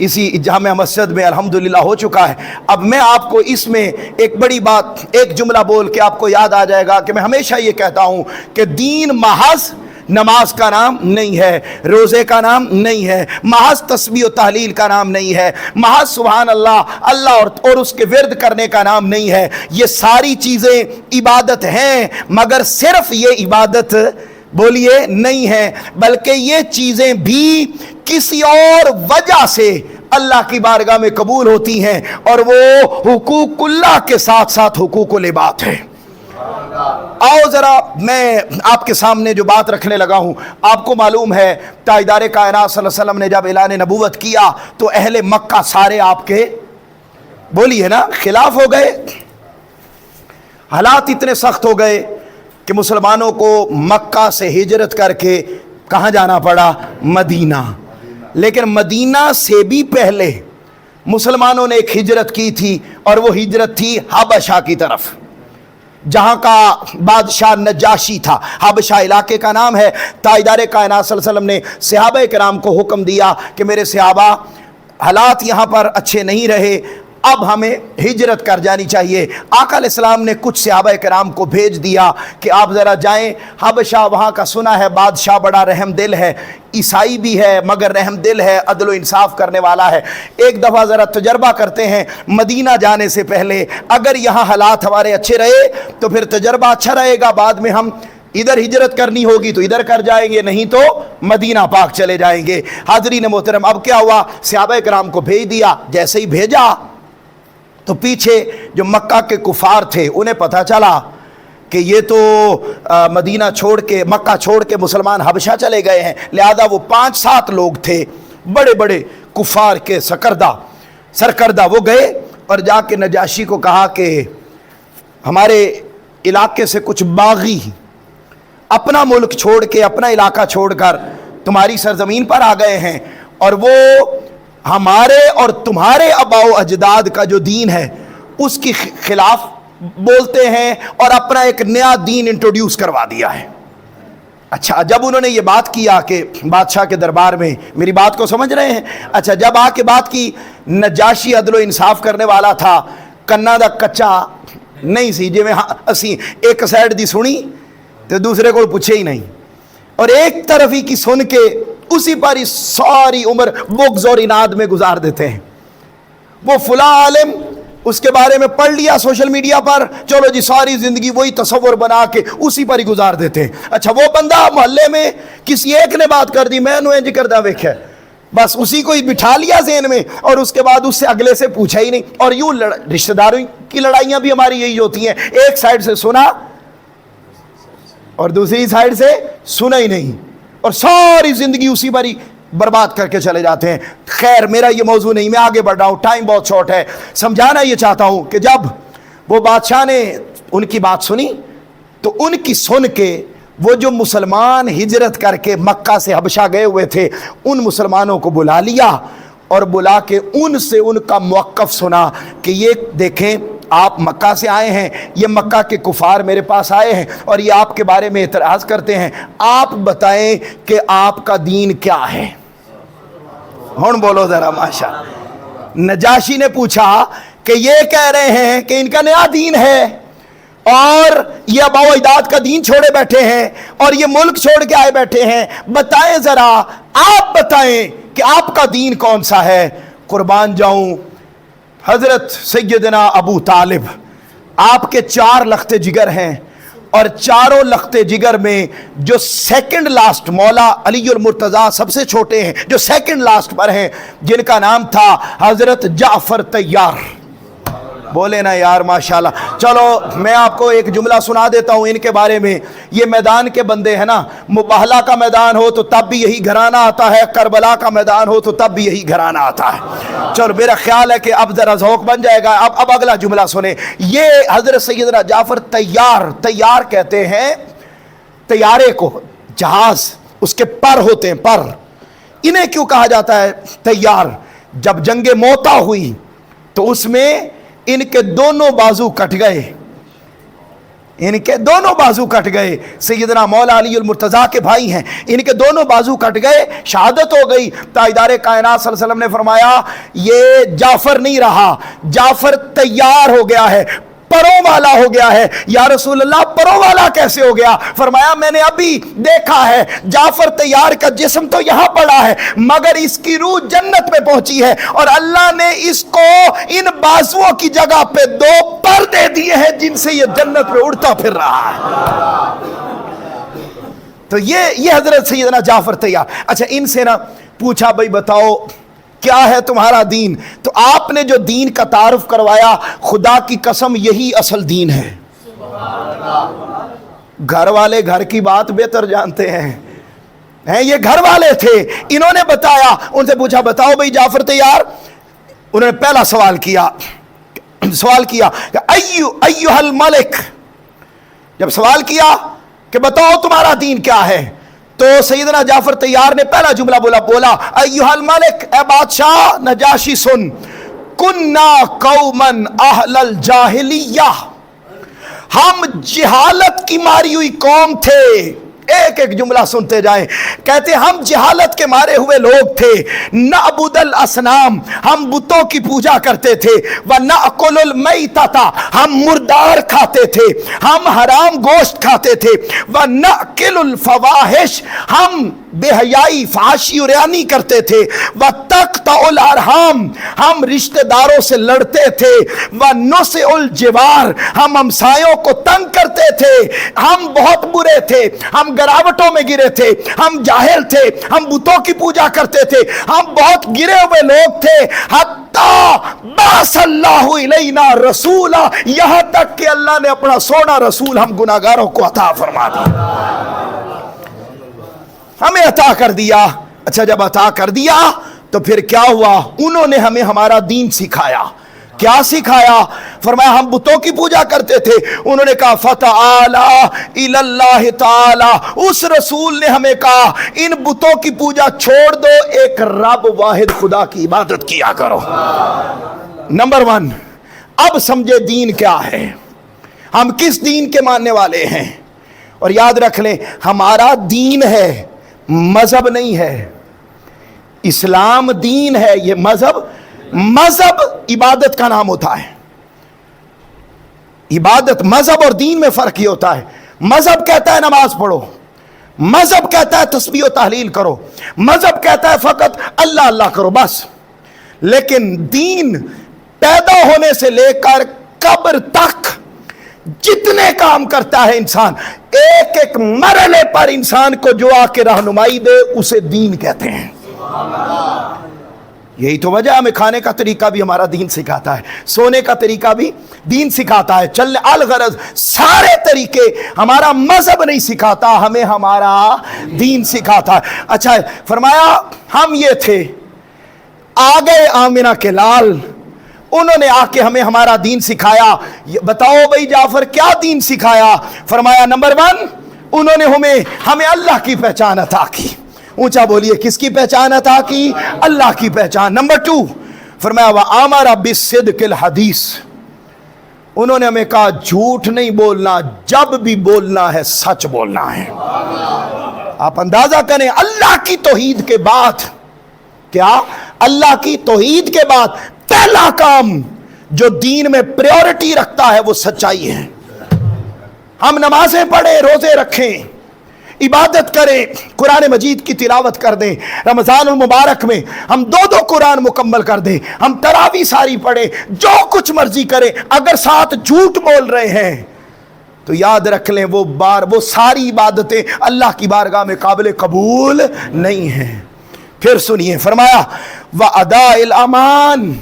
اسی جامع مسجد میں الحمدللہ ہو چکا ہے۔ اب میں آپ کو اس میں ایک بڑی بات، ایک جملہ بول کے آپ کو یاد آ جائے گا کہ میں ہمیشہ یہ کہتا ہوں کہ دین محض نماز کا نام نہیں ہے، روزے کا نام نہیں ہے، محض تسبیح و تحلیل کا نام نہیں ہے، محض سبحان اللہ اللہ اور اس کے ورد کرنے کا نام نہیں ہے۔ یہ ساری چیزیں عبادت ہیں، مگر صرف یہ عبادت بولیے نہیں ہے، بلکہ یہ چیزیں بھی کسی اور وجہ سے اللہ کی بارگاہ میں قبول ہوتی ہیں، اور وہ حقوق اللہ کے ساتھ ساتھ حقوق العباد ہے۔ آؤ ذرا میں آپ کے سامنے جو بات رکھنے لگا ہوں، آپ کو معلوم ہے تاجدار کائنات صلی اللہ علیہ وسلم نے جب اعلان نبوت کیا تو اہل مکہ سارے آپ کے بولیے نا خلاف ہو گئے۔ حالات اتنے سخت ہو گئے کہ مسلمانوں کو مکہ سے ہجرت کر کے کہاں جانا پڑا؟ مدینہ۔ لیکن مدینہ سے بھی پہلے مسلمانوں نے ایک ہجرت کی تھی، اور وہ ہجرت تھی حبشہ کی طرف، جہاں کا بادشاہ نجاشی تھا۔ حبشہ علاقے کا نام ہے۔ تاجدار کائنات صلی اللہ علیہ وسلم نے صحابہ کرام کو حکم دیا کہ میرے صحابہ، حالات یہاں پر اچھے نہیں رہے، اب ہمیں ہجرت کر جانی چاہیے۔ آقا علیہ السلام نے کچھ صحابہ کرام کو بھیج دیا کہ آپ ذرا جائیں حبشہ، وہاں کا سنا ہے بادشاہ بڑا رحم دل ہے، عیسائی بھی ہے مگر رحم دل ہے، عدل و انصاف کرنے والا ہے، ایک دفعہ ذرا تجربہ کرتے ہیں مدینہ جانے سے پہلے، اگر یہاں حالات ہمارے اچھے رہے تو پھر تجربہ اچھا رہے گا، بعد میں ہم ادھر ہجرت کرنی ہوگی تو ادھر کر جائیں گے، نہیں تو مدینہ پاک چلے جائیں گے۔ حاضرین محترم، اب کیا ہوا؟ صحابہ کرام کو بھیج دیا۔ جیسے ہی بھیجا تو پیچھے جو مکہ کے کفار تھے انہیں پتہ چلا کہ یہ تو مدینہ چھوڑ کے، مکہ چھوڑ کے مسلمان حبشہ چلے گئے ہیں، لہذا وہ 5-7 لوگ تھے بڑے بڑے کفار کے سرکردہ، وہ گئے اور جا کے نجاشی کو کہا کہ ہمارے علاقے سے کچھ باغی اپنا ملک چھوڑ کے، اپنا علاقہ چھوڑ کر تمہاری سرزمین پر آ گئے ہیں، اور وہ ہمارے اور تمہارے آباء و اجداد کا جو دین ہے اس کی خلاف بولتے ہیں، اور اپنا ایک نیا دین انٹروڈیوس کروا دیا ہے۔ اچھا جب انہوں نے یہ بات کیا کہ بادشاہ کے دربار میں، میری بات کو سمجھ رہے ہیں؟ اچھا جب آ کے بات کی، نجاشی عدل و انصاف کرنے والا تھا، کنا دا کچا نہیں سی، جی میں اسی ایک سائڈ دی سنی تو دوسرے کو پوچھے ہی نہیں، اور ایک طرف ہی کی سن کے اسی پر ہی ساری عمر بغض اور اناد میں گزار دیتے ہیں۔ وہ فلاں عالم، اس کے بارے میں پڑھ لیا سوشل میڈیا پر، چلو جی ساری زندگی وہی تصور بنا کے اسی پر ہی گزار دیتے ہیں۔ اچھا وہ بندہ محلے میں کسی ایک نے بات کر دی، میں نے انج کردہ ویکھا، بس اسی کو ہی بٹھا لیا ذہن میں، اور اس کے بعد اس سے اگلے سے پوچھا ہی نہیں۔ اور یوں رشتہ داروں کی لڑائیاں بھی ہماری یہی ہوتی ہیں، ایک سائڈ سے سنا اور دوسری سائڈ سے سنا ہی نہیں، اور ساری زندگی اسی پر ہی برباد کر کے چلے جاتے ہیں۔ خیر میرا یہ موضوع نہیں، میں آگے بڑھ رہا ہوں، ٹائم بہت شارٹ ہے۔ سمجھانا یہ چاہتا ہوں کہ جب وہ بادشاہ نے ان کی بات سنی تو ان کی سن کے وہ جو مسلمان ہجرت کر کے مکہ سے حبشہ گئے ہوئے تھے، ان مسلمانوں کو بلا لیا اور بلا کے ان سے ان کا موقف سنا کہ یہ دیکھیں آپ مکہ سے آئے ہیں، یہ مکہ کے کفار میرے پاس آئے ہیں اور یہ آپ کے بارے میں اعتراض کرتے ہیں، آپ بتائیں کہ آپ کا دین کیا ہے؟ ہون بولو ذرا ماشاء۔ نجاشی نے پوچھا کہ یہ کہہ رہے ہیں کہ ان کا نیا دین ہے اور یہ آباء و اجداد کا دین چھوڑے بیٹھے ہیں اور یہ ملک چھوڑ کے آئے بیٹھے ہیں، بتائیں ذرا، آپ بتائیں کہ آپ کا دین کون سا ہے؟ قربان جاؤں، حضرت سیدنا ابو طالب، آپ کے 4 لخت جگر ہیں، اور چاروں لخت جگر میں جو سیکنڈ لاسٹ، مولا علی المرتضیٰ سب سے چھوٹے ہیں، جو سیکنڈ لاسٹ پر ہیں، جن کا نام تھا حضرت جعفر طیار۔ بولے نا یار ماشاءاللہ۔ چلو میں آپ کو ایک جملہ سنا دیتا ہوں ان کے بارے میں۔ یہ میدان کے بندے ہیں نا، مباہلہ کا میدان ہو تو تب بھی یہی گھرانہ آتا ہے، کربلا کا میدان ہو تو تب بھی یہی گھرانہ آتا ہے۔ چلو میرا خیال ہے کہ اب ذرا ذوق بن جائے گا۔ اب اگلا جملہ سنیں۔ یہ حضرت سیدنا جعفر طیار، طیار کہتے ہیں طیارے کو، جہاز اس کے پر ہوتے ہیں، پر، انہیں کیوں کہا جاتا ہے طیار؟ جب جنگ موتا ہوئی تو اس میں ان کے دونوں بازو کٹ گئے، ان کے دونوں بازو کٹ گئے۔ سیدنا مولا علی المرتضیٰ کے بھائی ہیں، ان کے دونوں بازو کٹ گئے، شہادت ہو گئی۔ تاجدار کائنات صلی اللہ علیہ وسلم نے فرمایا یہ جعفر نہیں رہا، جعفر طیار ہو گیا ہے، پروں والا ہو گیا ہے۔ یا رسول اللہ پروں والا کیسے ہو گیا؟ فرمایا میں نے ابھی دیکھا ہے، جعفر طیار کا جسم تو یہاں پڑا ہے مگر اس کی روح جنت میں پہنچی ہے، اور اللہ نے اس کو ان بازوؤں کی جگہ پہ 2 پر دے دیے ہیں جن سے یہ جنت میں اڑتا پھر رہا ہے۔ تو یہ حضرت سیدنا جعفر طیار۔ اچھا ان سے نہ پوچھا بھائی بتاؤ کیا ہے تمہارا دین؟ تو آپ نے جو دین کا تعارف کروایا، خدا کی قسم یہی اصل دین ہے۔ گھر والے گھر کی بات بہتر جانتے ہیں، یہ گھر والے تھے، انہوں نے بتایا۔ ان سے پوچھا بتاؤ بھئی جعفر طیار، انہوں نے پہلا سوال کیا کہ ایوہ الملک، جب سوال کیا کہ بتاؤ تمہارا دین کیا ہے، تو سیدنا جعفر طیار نے پہلا جملہ بولا ایوہ الملک، اے بادشاہ نجاشی سن، کننا قوما اہل الجاہلیہ، ہم جہالت کی ماری ہوئی قوم تھے۔ ایک ایک جملہ سنتے جائیں۔ کہتے ہم جہالت کے مارے ہوئے لوگ تھے، نعبد الاصنام، ہم بتوں کی پوجا کرتے تھے، ونأکل المیتۃ، ہم مردار کھاتے تھے، ہم حرام گوشت کھاتے تھے، ونأکل الفواحش، ہم بے حیائی فحاشی و ریانی کرتے تھے، وتقطع الارحام، ہم رشتہ داروں سے لڑتے تھے، ونسع الجوار، ہم ہمسایوں کو تنگ کرتے تھے، ہم بہت برے تھے، ہم گراوٹوں میں گرے تھے، ہم جاہل تھے، ہم بتوں کی پوجا کرتے تھے، ہم بہت گرے ہوئے لوگ تھے، حتی بعث اللہ الینا رسولا، یہاں تک کہ اللہ نے اپنا سونا رسول ہم گناہگاروں کو عطا فرما دیا، ہمیں عطا کر دیا۔ اچھا جب عطا کر دیا تو پھر کیا ہوا؟ انہوں نے ہمیں ہمارا دین سکھایا۔ کیا سکھایا؟ فرمایا ہم بتوں کی پوجا کرتے تھے، انہوں نے کہا فتعالی الی اللہ تعالی، اس رسول نے ہمیں کہا ان بتوں کی پوجا چھوڑ دو، ایک رب واحد خدا کی عبادت کیا کرو۔ نمبر 1، اب سمجھے دین کیا ہے، ہم کس دین کے ماننے والے ہیں۔ اور یاد رکھ لیں ہمارا دین ہے، مذہب نہیں ہے. اسلام دین ہے، یہ مذہب عبادت کا نام ہوتا ہے. عبادت، مذہب اور دین میں فرق ہی ہوتا ہے. مذہب کہتا ہے نماز پڑھو، مذہب کہتا ہے تسبیح و تحلیل کرو، مذہب کہتا ہے فقط اللہ اللہ کرو بس. لیکن دین پیدا ہونے سے لے کر قبر تک جتنے کام کرتا ہے انسان، ایک ایک مرحلے پر انسان کو جو آ کے رہنمائی دے اسے دین کہتے ہیں. یہی تو وجہ ہمیں کھانے کا طریقہ بھی ہمارا دین سکھاتا ہے، سونے کا طریقہ بھی دین سکھاتا ہے، چلنے الغرض سارے طریقے ہمارا مذہب نہیں سکھاتا، ہمیں ہمارا دین سکھاتا ہے. اچھا فرمایا ہم یہ تھے، آ گئے آمنہ کے لال، انہوں نے آ کے ہمیں ہمارا دین سکھایا. بتاؤ بھائی جعفر کیا دین سکھایا؟ فرمایا نمبر 1 انہوں نے ہمیں اللہ کی پہچان عطا کی. اونچا بولیے، کس کی پہچان عطا کی؟ اللہ کی پہچان. نمبر 2 فرمایا وَآمَرَ بِالصِّدْقِ الْحَدِيثِ، انہوں نے ہمیں کہا جھوٹ نہیں بولنا، جب بھی بولنا ہے سچ بولنا ہے. آپ اندازہ کریں اللہ کی توحید کے بعد، کیا اللہ کی توحید کے بعد پہلا کام جو دین میں پریورٹی رکھتا ہے وہ سچائی ہے. ہم نمازیں پڑھیں، روزے رکھیں، عبادت کریں، قرآن مجید کی تلاوت کر دیں، رمضان المبارک میں ہم 2 قرآن مکمل کر دیں، ہم تراویح ساری پڑھیں، جو کچھ مرضی کریں، اگر ساتھ جھوٹ بول رہے ہیں تو یاد رکھ لیں وہ ساری عبادتیں اللہ کی بارگاہ میں قابل قبول نہیں ہیں. پھر سنیے فرمایا وَأَدَاءِ الْأَمَانِ،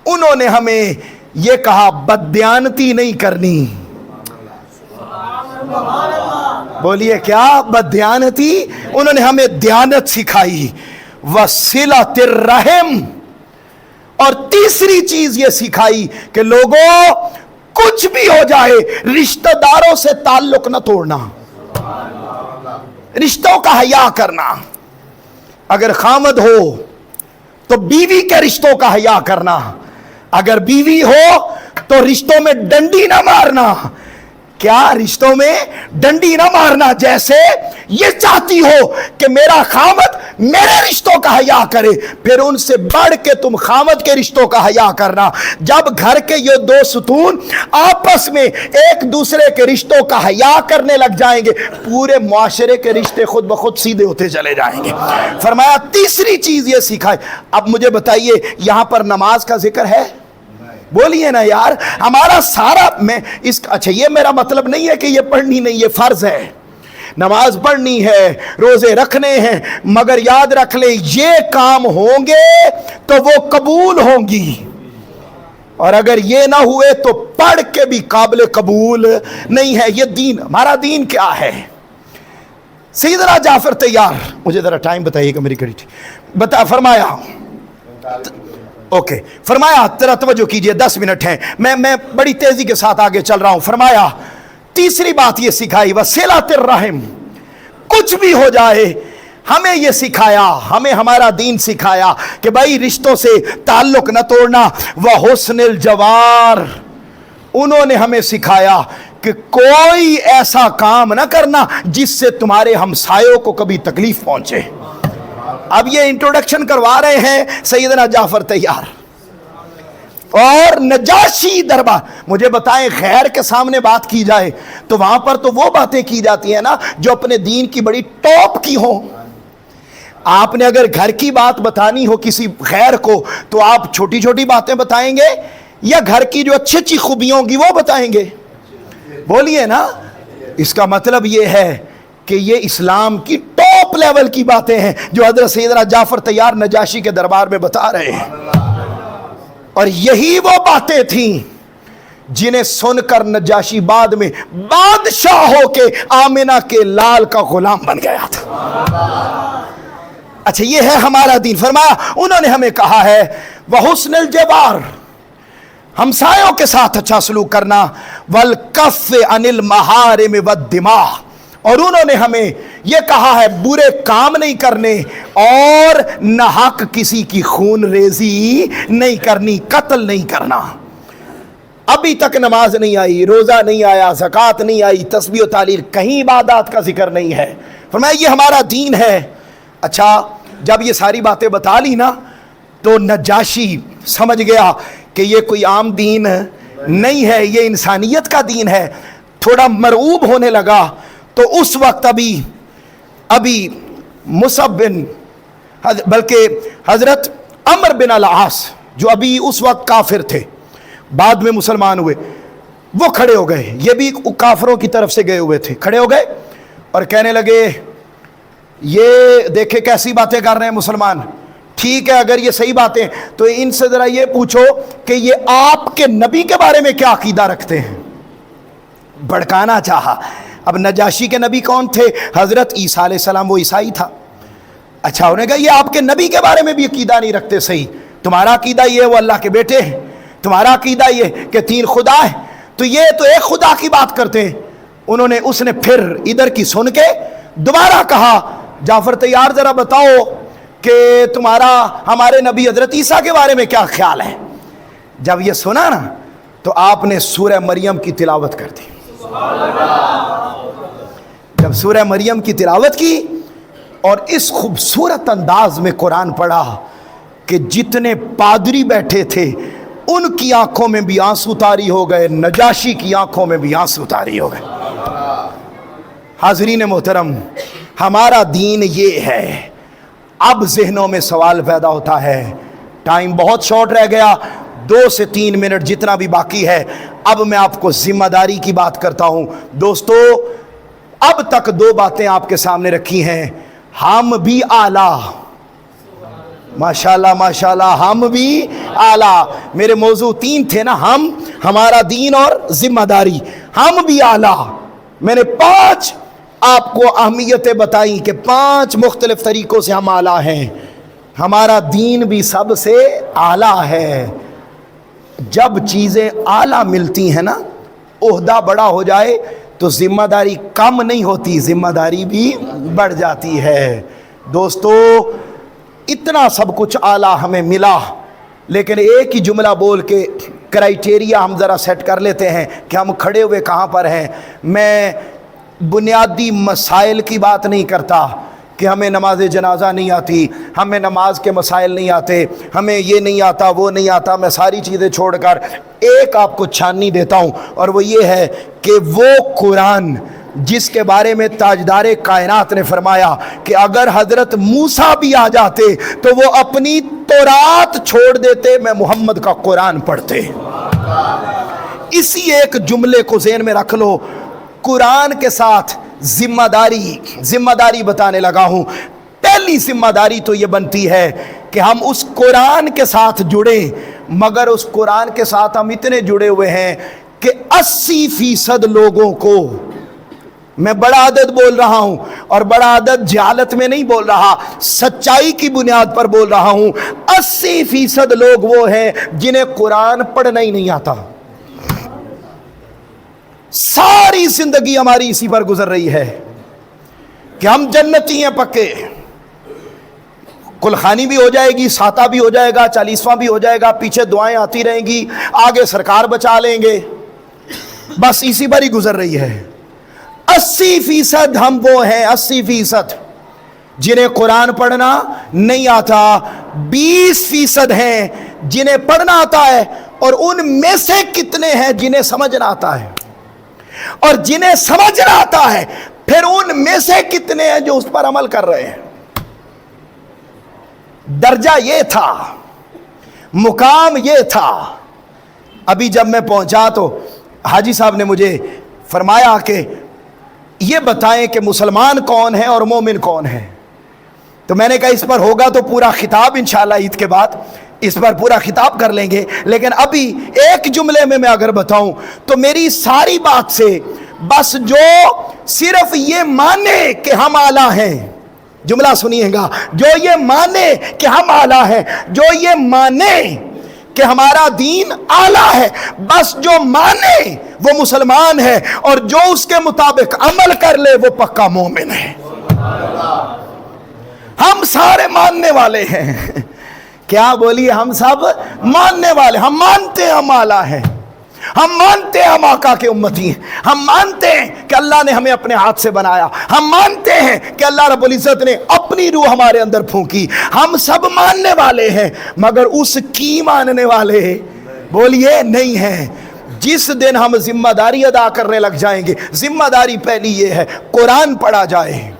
انہوں نے ہمیں یہ کہا بددیانتی نہیں کرنی. بولیے کیا؟ بددیانتی. انہوں نے ہمیں دیانت سکھائی. وَصِلَةِ الرَّحِمِ، اور تیسری چیز یہ سکھائی کہ لوگوں کچھ بھی ہو جائے رشتہ داروں سے تعلق نہ توڑنا، رشتوں کا حیا کرنا. اگر خامد ہو تو بیوی کے رشتوں کا حیا کرنا، اگر بیوی ہو تو رشتوں میں ڈنڈی نہ مارنا. کیا؟ رشتوں میں ڈنڈی نہ مارنا. جیسے یہ چاہتی ہو کہ میرا خامد میرے رشتوں کا حیا کرے، پھر ان سے بڑھ کے تم خامد کے رشتوں کا حیا کرنا. جب گھر کے یہ 2 ستون آپس میں ایک دوسرے کے رشتوں کا حیا کرنے لگ جائیں گے، پورے معاشرے کے رشتے خود بخود سیدھے ہوتے چلے جائیں گے. فرمایا تیسری چیز یہ سکھائے. اب مجھے بتائیے یہاں پر نماز کا ذکر ہے؟ بولیے نا یار. ہمارا سارا اچھا یہ میرا مطلب نہیں ہے کہ یہ پڑھنی نہیں، یہ فرض ہے، نماز پڑھنی ہے، روزے رکھنے ہیں، مگر یاد رکھ لیں یہ کام ہوں گے تو وہ قبول ہوں گی، اور اگر یہ نہ ہوئے تو پڑھ کے بھی قابل قبول نہیں ہے. یہ دین، ہمارا دین کیا ہے؟ سیدنا جعفر طیار، مجھے ذرا ٹائم بتائیے گا، میری گھڑی فرمایا اوکے. فرمایا تیرا توجہ کیجئے، 10 منٹ ہیں، میں بڑی تیزی کے ساتھ آگے چل رہا ہوں. فرمایا تیسری بات یہ سکھائی وَصِلَةِ الرَّحِمِ، کچھ بھی ہو جائے ہمیں یہ سکھایا، ہمیں ہمارا دین سکھایا کہ بھائی رشتوں سے تعلق نہ توڑنا. وَحُسْنِ الْجَوَارِ، انہوں نے ہمیں سکھایا کہ کوئی ایسا کام نہ کرنا جس سے تمہارے ہمسایوں کو کبھی تکلیف پہنچے. اب یہ انٹروڈکشن کروا رہے ہیں سیدنا جعفر طیار اور نجاشی دربار. مجھے بتائیں غیر کے سامنے بات کی جائے تو وہاں پر تو وہ باتیں کی جاتی ہیں نا جو اپنے دین کی بڑی ٹاپ کی ہوں. آپ نے اگر گھر کی بات بتانی ہو کسی غیر کو تو آپ چھوٹی چھوٹی باتیں بتائیں گے یا گھر کی جو اچھی اچھی خوبیوں گی وہ بتائیں گے؟ بولیے نا. اس کا مطلب یہ ہے کہ یہ اسلام کی ٹاپ لیول کی باتیں ہیں جو حضرت سیدنا جعفر طیار نجاشی کے دربار میں بتا رہے ہیں. اور یہی وہ باتیں تھیں جنہیں سن کر نجاشی بعد میں بادشاہ ہو کے آمنہ کے لال کا غلام بن گیا تھا. اچھا یہ ہے ہمارا دین. فرمایا انہوں نے ہمیں کہا ہے وحسن الجوار، ہمسایوں کے ساتھ اچھا سلوک کرنا، والکف عن المحارم والدماء، اور انہوں نے ہمیں یہ کہا ہے برے کام نہیں کرنے اور ناحق کسی کی خون ریزی نہیں کرنی، قتل نہیں کرنا. ابھی تک نماز نہیں آئی, روزہ نہیں آیا, زکوٰۃ نہیں آئی, تسبیح و تحلیل, کہیں عبادات کا ذکر نہیں ہے. فرمایا یہ ہمارا دین ہے. اچھا جب یہ ساری باتیں بتا لی نا تو نجاشی سمجھ گیا کہ یہ کوئی عام دین نہیں ہے, یہ انسانیت کا دین ہے. تھوڑا مرعوب ہونے لگا. تو اس وقت ابھی مصعب بن بلکہ حضرت عمر بن العاص جو ابھی اس وقت کافر تھے, بعد میں مسلمان ہوئے, وہ کھڑے ہو گئے. یہ بھی کافروں کی طرف سے گئے ہوئے تھے. کھڑے ہو گئے اور کہنے لگے یہ دیکھیں کیسی باتیں کر رہے ہیں مسلمان. ٹھیک ہے اگر یہ صحیح باتیں تو ان سے ذرا یہ پوچھو کہ یہ آپ کے نبی کے بارے میں کیا عقیدہ رکھتے ہیں. بھڑکانا چاہا. اب نجاشی کے نبی کون تھے؟ حضرت عیسیٰ علیہ السلام, وہ عیسائی تھا. اچھا انہوں نے کہا یہ آپ کے نبی کے بارے میں بھی عقیدہ نہیں رکھتے. صحیح, تمہارا عقیدہ یہ وہ اللہ کے بیٹے ہیں, تمہارا عقیدہ یہ کہ 3 خدا ہے, تو یہ تو ایک خدا کی بات کرتے ہیں. اس نے پھر ادھر کی سن کے دوبارہ کہا جعفر تیار ذرا بتاؤ کہ تمہارا ہمارے نبی حضرت عیسیٰ کے بارے میں کیا خیال ہے. جب یہ سنا نا تو آپ نے سورہ مریم کی تلاوت کر دی. جب سورہ مریم کی تلاوت کی اور اس خوبصورت انداز میں قرآن پڑھا کہ جتنے پادری بیٹھے تھے ان کی آنکھوں میں بھی آنسو طاری ہو گئے, نجاشی کی آنکھوں میں بھی آنسو طاری ہو گئے. حاضرین محترم, ہمارا دین یہ ہے. اب ذہنوں میں سوال پیدا ہوتا ہے, ٹائم بہت شارٹ رہ گیا, 2 سے 3 منٹ جتنا بھی باقی ہے. اب میں آپ کو ذمہ داری کی بات کرتا ہوں. دوستو اب تک 2 باتیں آپ کے سامنے رکھی ہیں. ہم بھی اعلیٰ, ماشاءاللہ ماشاءاللہ, ہم بھی اعلیٰ. میرے موضوع 3 تھے نا, ہمارا دین اور ذمہ داری. ہم بھی اعلیٰ. میں نے 5 آپ کو اہمیتیں بتائیں کہ 5 مختلف طریقوں سے ہم اعلیٰ ہیں. ہمارا دین بھی سب سے اعلیٰ ہے. جب چیزیں اعلیٰ ملتی ہیں نا, عہدہ بڑا ہو جائے تو ذمہ داری کم نہیں ہوتی, ذمہ داری بھی بڑھ جاتی ہے. دوستو اتنا سب کچھ اعلیٰ ہمیں ملا, لیکن ایک ہی جملہ بول کے کرائیٹیریا ہم ذرا سیٹ کر لیتے ہیں کہ ہم کھڑے ہوئے کہاں پر ہیں. میں بنیادی مسائل کی بات نہیں کرتا کہ ہمیں نماز جنازہ نہیں آتی, ہمیں نماز کے مسائل نہیں آتے, ہمیں یہ نہیں آتا وہ نہیں آتا. میں ساری چیزیں چھوڑ کر ایک آپ کو چھاننی دیتا ہوں, اور وہ یہ ہے کہ وہ قرآن جس کے بارے میں تاجدار کائنات نے فرمایا کہ اگر حضرت موسیٰ بھی آ جاتے تو وہ اپنی تورات چھوڑ دیتے, میں محمد کا قرآن پڑھتے. اسی ایک جملے کو ذہن میں رکھ لو. قرآن کے ساتھ ذمہ داری بتانے لگا ہوں. پہلی ذمہ داری تو یہ بنتی ہے کہ ہم اس قرآن کے ساتھ جڑیں, مگر اس قرآن کے ساتھ ہم اتنے جڑے ہوئے ہیں کہ 80% لوگوں کو, میں بڑا عدد بول رہا ہوں اور بڑا عدد جہالت میں نہیں بول رہا, سچائی کی بنیاد پر بول رہا ہوں, 80% لوگ وہ ہیں جنہیں قرآن پڑھنا ہی نہیں آتا. ساری زندگی ہماری اسی پر گزر رہی ہے کہ ہم جنتی ہیں پکے. کلخانی بھی ہو جائے گی, ساتہ بھی ہو جائے گا, 40واں بھی ہو جائے گا, پیچھے دعائیں آتی رہیں گی, آگے سرکار بچا لیں گے, بس اسی پر ہی گزر رہی ہے. 80% ہم وہ ہیں, 80% جنہیں قرآن پڑھنا نہیں آتا. 20% ہیں جنہیں پڑھنا آتا ہے, اور ان میں سے کتنے ہیں جنہیں سمجھنا آتا ہے, اور جنہیں سمجھنا آتا ہے پھر ان میں سے کتنے ہیں جو اس پر عمل کر رہے ہیں. درجہ یہ تھا, مقام یہ تھا. ابھی جب میں پہنچا تو حاجی صاحب نے مجھے فرمایا کہ یہ بتائیں کہ مسلمان کون ہے اور مومن کون ہے. تو میں نے کہا اس پر ہوگا تو پورا خطاب انشاءاللہ عید کے بعد اس پر پورا خطاب کر لیں گے, لیکن ابھی ایک جملے میں اگر بتاؤں تو میری ساری بات سے بس جو صرف یہ مانے کہ ہم اعلیٰ ہیں, جملہ سنیے گا, جو یہ مانے کہ ہم اعلیٰ ہیں, جو یہ مانے کہ ہمارا دین اعلیٰ ہے, بس جو مانے وہ مسلمان ہے, اور جو اس کے مطابق عمل کر لے وہ پکا مومن ہے. ہم سارے ماننے والے ہیں. کیا بولیے, ہم سب ماننے والے, ہم مانتے ہیں ہم اعلیٰ ہیں, ہم مانتے ہیں ہم آقا کے امتی ہیں، ہم مانتے ہیں کہ اللہ نے ہمیں اپنے ہاتھ سے بنایا، ہم مانتے ہیں کہ اللہ رب العزت نے اپنی روح ہمارے اندر پھونکی، ہم سب ماننے والے ہیں، مگر اس کی ماننے والے بولیے نہیں ہیں۔ جس دن ہم ذمہ داری ادا کرنے لگ جائیں گے، ذمہ داری پہلی یہ ہے قرآن پڑھا جائے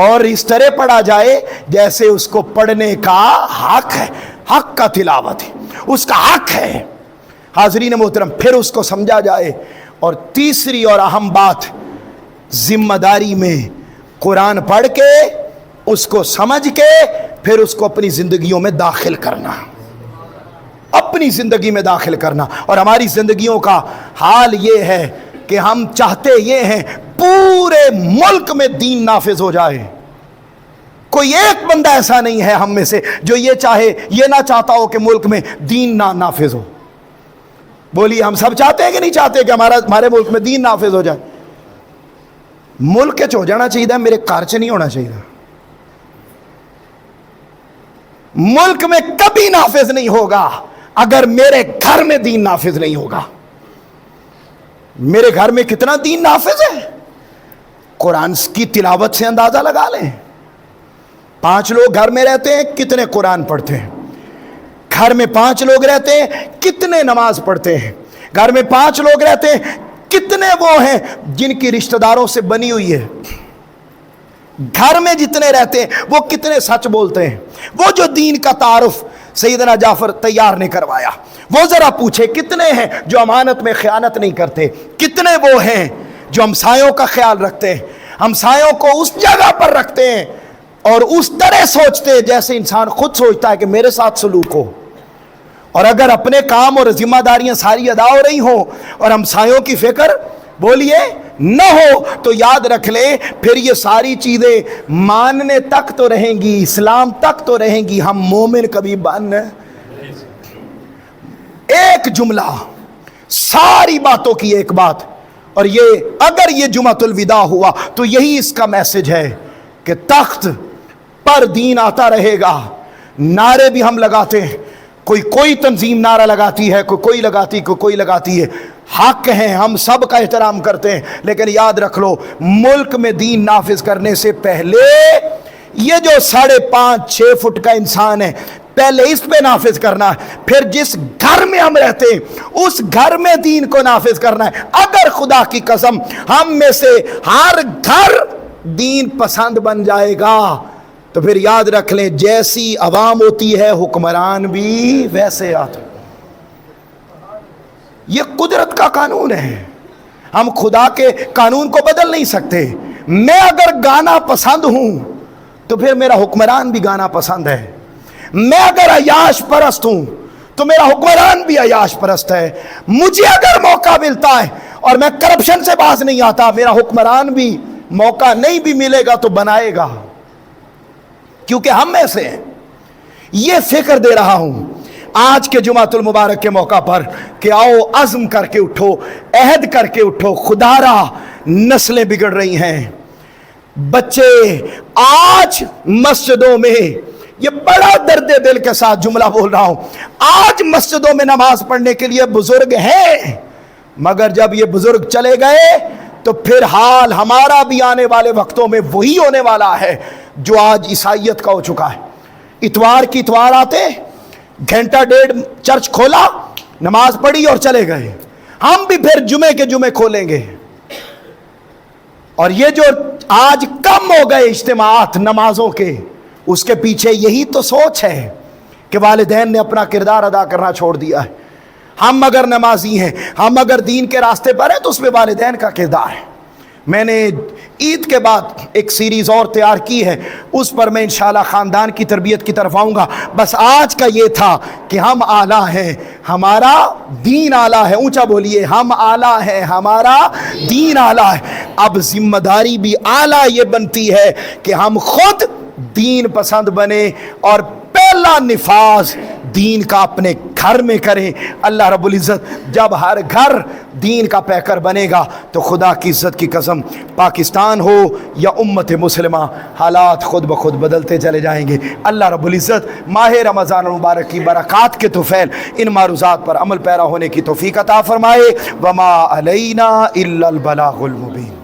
اور اس طرح پڑھا جائے جیسے اس کو پڑھنے کا حق ہے، حق کا تلاوت ہے، اس کا حق ہے۔ حاضرین محترم، پھر اس کو سمجھا جائے۔ اور تیسری اور اہم بات، ذمہ داری میں قرآن پڑھ کے اس کو سمجھ کے پھر اس کو اپنی زندگیوں میں داخل کرنا، اپنی زندگی میں داخل کرنا۔ اور ہماری زندگیوں کا حال یہ ہے کہ ہم چاہتے یہ ہیں پورے ملک میں دین نافذ ہو جائے۔ کوئی ایک بندہ ایسا نہیں ہے ہم میں سے جو یہ چاہے، یہ نہ چاہتا ہو کہ ملک میں دین نہ نافذ ہو۔ بولیے ہم سب چاہتے ہیں کہ نہیں چاہتے کہ ہمارے ملک میں دین نافذ ہو جائے؟ ملک ہو جانا چاہیے، میرے گھر چ نہیں ہونا چاہیے۔ ملک میں کبھی نافذ نہیں ہوگا اگر میرے گھر میں دین نافذ نہیں ہوگا۔ میرے گھر میں کتنا دین نافذ ہے، قرآن کی تلاوت سے اندازہ لگا لیں۔ 5 لوگ گھر میں رہتے ہیں، کتنے قرآن پڑھتے ہیں؟ گھر میں 5 لوگ رہتے ہیں، کتنے نماز پڑھتے ہیں؟ گھر میں 5 لوگ رہتے ہیں، کتنے وہ ہیں جن کی رشتہ داروں سے بنی ہوئی ہے؟ گھر میں جتنے رہتے ہیں وہ کتنے سچ بولتے ہیں؟ وہ جو دین کا تعارف سیدنا جعفر طیار نے کروایا، وہ ذرا پوچھے کتنے ہیں جو امانت میں خیانت نہیں کرتے؟ کتنے وہ ہیں جو ہمسایوں کا خیال رکھتے ہیں، ہمسایوں کو اس جگہ پر رکھتے ہیں اور اس طرح سوچتے ہیں جیسے انسان خود سوچتا ہے کہ میرے ساتھ سلوک ہو؟ اور اگر اپنے کام اور ذمہ داریاں ساری ادا ہو رہی ہوں اور ہمسایوں کی فکر بولیے نہ ہو، تو یاد رکھ لے پھر یہ ساری چیزیں ماننے تک تو رہیں گی، اسلام تک تو رہیں گی، ہم مومن کبھی بن۔ ایک جملہ، ساری باتوں کی ایک بات، اور یہ اگر یہ جمعۃ الوداع ہوا تو یہی اس کا میسج ہے کہ تخت پر دین آتا رہے گا۔ نعرے بھی ہم لگاتے ہیں، کوئی تنظیم نعرہ لگاتی ہے، کوئی لگاتی ہے، حق ہیں، ہم سب کا احترام کرتے ہیں، لیکن یاد رکھ لو ملک میں دین نافذ کرنے سے پہلے یہ جو 5.5-6 فٹ کا انسان ہے پہلے اس پہ نافذ کرنا ہے، پھر جس گھر میں ہم رہتے ہیں اس گھر میں دین کو نافذ کرنا ہے۔ اگر خدا کی قسم ہم میں سے ہر گھر دین پسند بن جائے گا تو پھر یاد رکھ لیں جیسی عوام ہوتی ہے حکمران بھی ویسے آتے۔ یہ قدرت کا قانون ہے، ہم خدا کے قانون کو بدل نہیں سکتے۔ میں اگر گانا پسند ہوں تو پھر میرا حکمران بھی گانا پسند ہے۔ میں اگر عیاش پرست ہوں تو میرا حکمران بھی عیاش پرست ہے۔ مجھے اگر موقع ملتا ہے اور میں کرپشن سے باز نہیں آتا، میرا حکمران بھی موقع نہیں بھی ملے گا تو بنائے گا، کیونکہ ہم میں سے یہ فکر دے رہا ہوں آج کے جمعۃ المبارک کے موقع پر کہ آؤ عزم کر کے اٹھو، عہد کر کے اٹھو، خدا را نسلیں بگڑ رہی ہیں۔ بچے آج مسجدوں میں، یہ بڑا درد دل کے ساتھ جملہ بول رہا ہوں، آج مسجدوں میں نماز پڑھنے کے لیے بزرگ ہیں، مگر جب یہ بزرگ چلے گئے تو پھر حال ہمارا بھی آنے والے وقتوں میں وہی ہونے والا ہے جو آج عیسائیت کا ہو چکا ہے۔ اتوار کی اتوار آتے، گھنٹہ ڈیڑھ چرچ کھولا، نماز پڑھی اور چلے گئے۔ ہم بھی پھر جمعے کے جمعے کھولیں گے، اور یہ جو آج کم ہو گئے اجتماعات نمازوں کے، اس کے پیچھے یہی تو سوچ ہے کہ والدین نے اپنا کردار ادا کرنا چھوڑ دیا ہے۔ ہم اگر نمازی ہیں، ہم اگر دین کے راستے پر ہیں تو اس میں والدین کا کردار ہے۔ میں نے عید کے بعد ایک سیریز اور تیار کی ہے، اس پر میں انشاءاللہ خاندان کی تربیت کی طرف آؤں گا۔ بس آج کا یہ تھا کہ ہم اعلیٰ ہیں، ہمارا دین اعلیٰ ہے۔ اونچا بولیے، ہم اعلیٰ ہیں، ہمارا دین اعلیٰ ہے۔ اب ذمہ داری بھی اعلیٰ یہ بنتی ہے کہ ہم خود دین پسند بنے اور پہلا نفاذ دین کا اپنے گھر میں کریں. اللہ رب العزت جب ہر گھر دین کا پیکر بنے گا تو خدا کی عزت کی قسم پاکستان ہو یا امت مسلمہ حالات خود بخود بدلتے چلے جائیں گے. اللہ رب العزت ماہ رمضان المبارک کی برکات کے طفیل ان معروضات پر عمل پیرا ہونے کی توفیق عطا فرمائے. وما علینا الا البلاغ المبین.